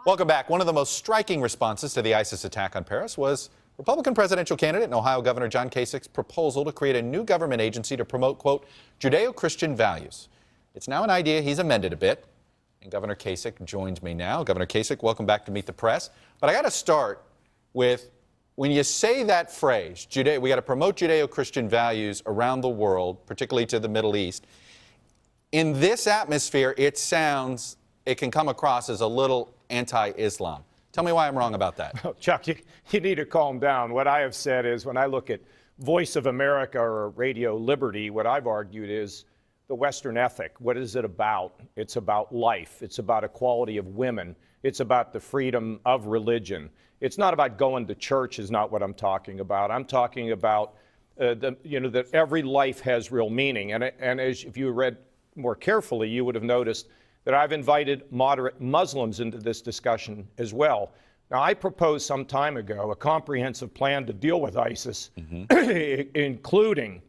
Welcome back. One of the most striking responses to the ISIS attack on Paris was Republican presidential candidate and Ohio Governor John Kasich's proposal to create a new government agency to promote, quote, Judeo-Christian values. It's now an idea he's amended a bit, and Governor Kasich joins me now. Governor Kasich, welcome back to Meet the Press. But I got to start with, when you say that phrase, we got to promote Judeo-Christian values around the world, particularly to the Middle East. In this atmosphere, it can come across as a little anti-Islam. Tell me why I'm wrong about that. Oh, Chuck, you need to calm down. What I have said is, when I look at Voice of America or Radio Liberty, what I've argued is the Western ethic. What is it about? It's about life. It's about equality of women. It's about the freedom of religion. It's not about going to church is not what I'm talking about. I'm talking about that every life has real meaning. And if you read more carefully, you would have noticed that I've invited moderate Muslims into this discussion as well. Now, I proposed some time ago a comprehensive plan to deal with ISIS, including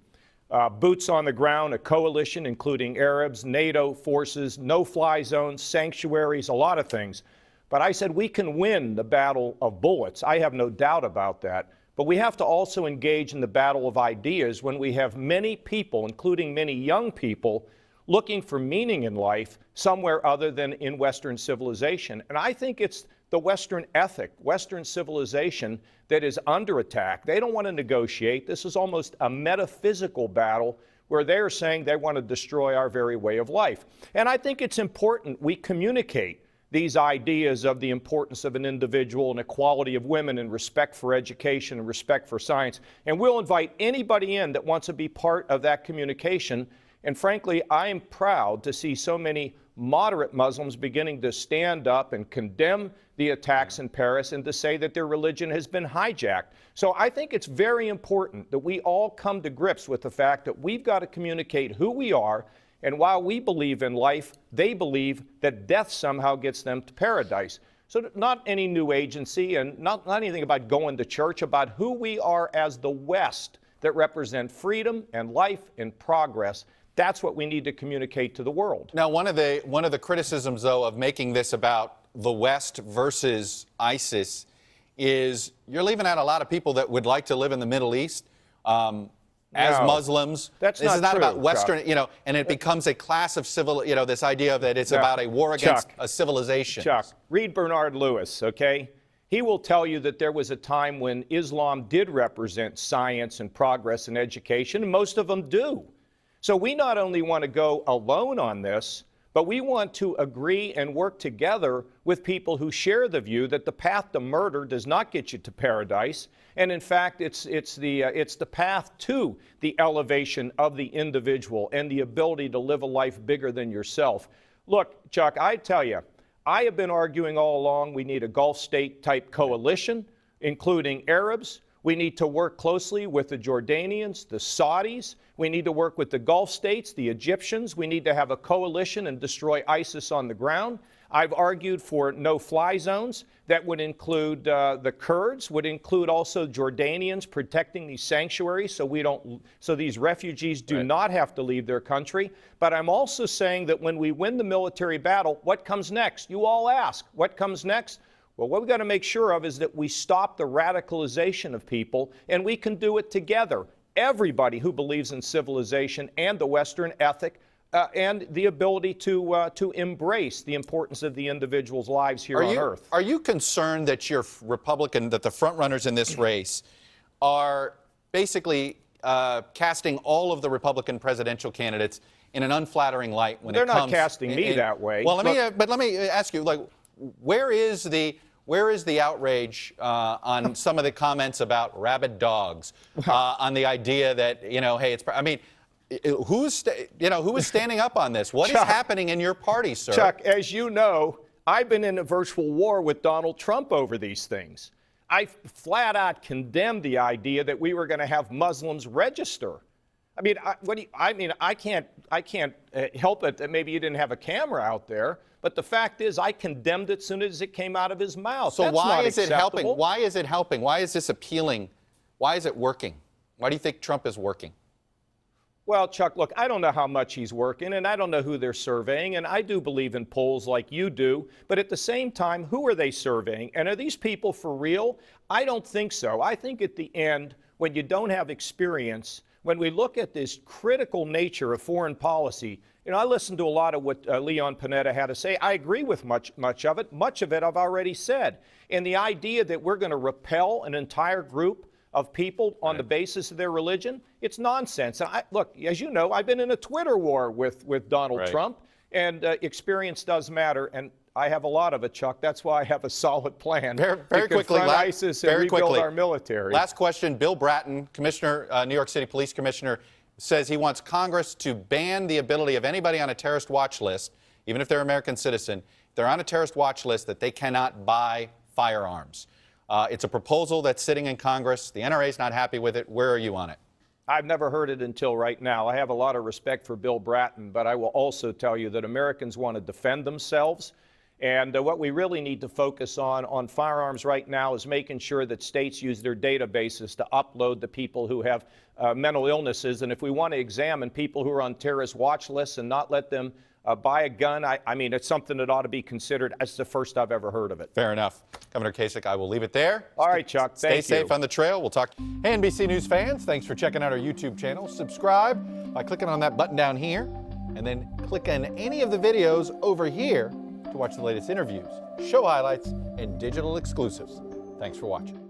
boots on the ground, a coalition including Arabs, NATO forces, no-fly zones, sanctuaries, a lot of things. But I said we can win the battle of bullets. I have no doubt about that. But we have to also engage in the battle of ideas when we have many people, including many young people, looking for meaning in life somewhere other than in Western civilization. And I think it's the Western ethic, Western civilization that is under attack. They don't want to negotiate. This is almost a metaphysical battle where they're saying they want to destroy our very way of life. And I think it's important we communicate these ideas of the importance of an individual and equality of women and respect for education and respect for science. And we'll invite anybody in that wants to be part of that communication. And frankly, I am proud to see so many moderate Muslims beginning to stand up and condemn the attacks in Paris and to say that their religion has been hijacked. So I think it's very important that we all come to grips with the fact that we've got to communicate who we are. And while we believe in life, they believe that death somehow gets them to paradise. So not any new agency and not anything about going to church, about who we are as the West that represent freedom and life and progress. That's what we need to communicate to the world. Now, one of the criticisms, though, of making this about the West versus ISIS is you're leaving out a lot of people that would like to live in the Middle East as Muslims. That's this not is not true, about Western, Chuck. And it becomes a class of civil, this idea of that it's about a war against Chuck, a civilization. Chuck, read Bernard Lewis, okay? He will tell you that there was a time when Islam did represent science and progress and education, and most of them do. So we not only want to go alone on this, but we want to agree and work together with people who share the view that the path to murder does not get you to paradise. And in fact, it's the path to the elevation of the individual and the ability to live a life bigger than yourself. Look, Chuck, I tell you, I have been arguing all along we need a Gulf state type coalition, including Arabs. We need to work closely with the Jordanians, the Saudis. We need to work with the Gulf states, the Egyptians. We need to have a coalition and destroy ISIS on the ground. I've argued for no-fly zones that would include the Kurds, would include also Jordanians protecting these sanctuaries so these refugees do not have to leave their country. But I'm also saying that when we win the military battle, what comes next? You all ask, what comes next? Well, what we've got to make sure of is that we stop the radicalization of people, and we can do it together. Everybody who believes in civilization and the Western ethic and the ability to embrace the importance of the individual's lives here on Earth. Are you concerned that that the frontrunners in this race are basically casting all of the Republican presidential candidates in an unflattering light when They're not casting me that way. Well, let me ask you, where is the outrage on some of the comments about rabid dogs, on the idea that, hey, who is standing up on this? What is happening in your party, sir? Chuck, as you know, I've been in a virtual war with Donald Trump over these things. I flat out condemned the idea that we were going to have Muslims register. I can't help it that maybe you didn't have a camera out there, but the fact is I condemned it as soon as it came out of his mouth. So why is it helping? acceptable. Why is it helping? Why is this appealing? Why is it working? Why do you think Trump is working? Well, Chuck, look, I don't know how much he's working, and I don't know who they're surveying, and I do believe in polls like you do, but at the same time, who are they surveying? And are these people for real? I don't think so. I think at the end, when you don't have experience, when we look at this critical nature of foreign policy, I listened to a lot of what Leon Panetta had to say. I agree with much of it. Much of it I've already said. And the idea that we're going to repel an entire group of people on the basis of their religion, it's nonsense. And look, as you know, I've been in a Twitter war with Donald Trump, and experience does matter. And I have a lot of it, Chuck. That's why I have a solid plan very quickly, ISIS and rebuild our military. Last question. Bill Bratton, Commissioner, New York City Police Commissioner, says he wants Congress to ban the ability of anybody on a terrorist watch list, even if they're an American citizen, if they're on a terrorist watch list, that they cannot buy firearms. It's a proposal that's sitting in Congress. The NRA is not happy with it. Where are you on it? I've never heard it until right now. I have a lot of respect for Bill Bratton, but I will also tell you that Americans want to defend themselves. And what we really need to focus on firearms right now is making sure that states use their databases to upload the people who have mental illnesses. And if we want to examine people who are on terrorist watch lists and not let them buy a gun, I mean, it's something that ought to be considered. That's the first I've ever heard of it. Fair enough. Governor Kasich, I will leave it there. All right, Chuck. Thank you. Stay safe on the trail. We'll talk. Hey, NBC News fans, thanks for checking out our YouTube channel. Subscribe by clicking on that button down here, and then click on any of the videos over here to watch the latest interviews, show highlights, and digital exclusives. Thanks for watching.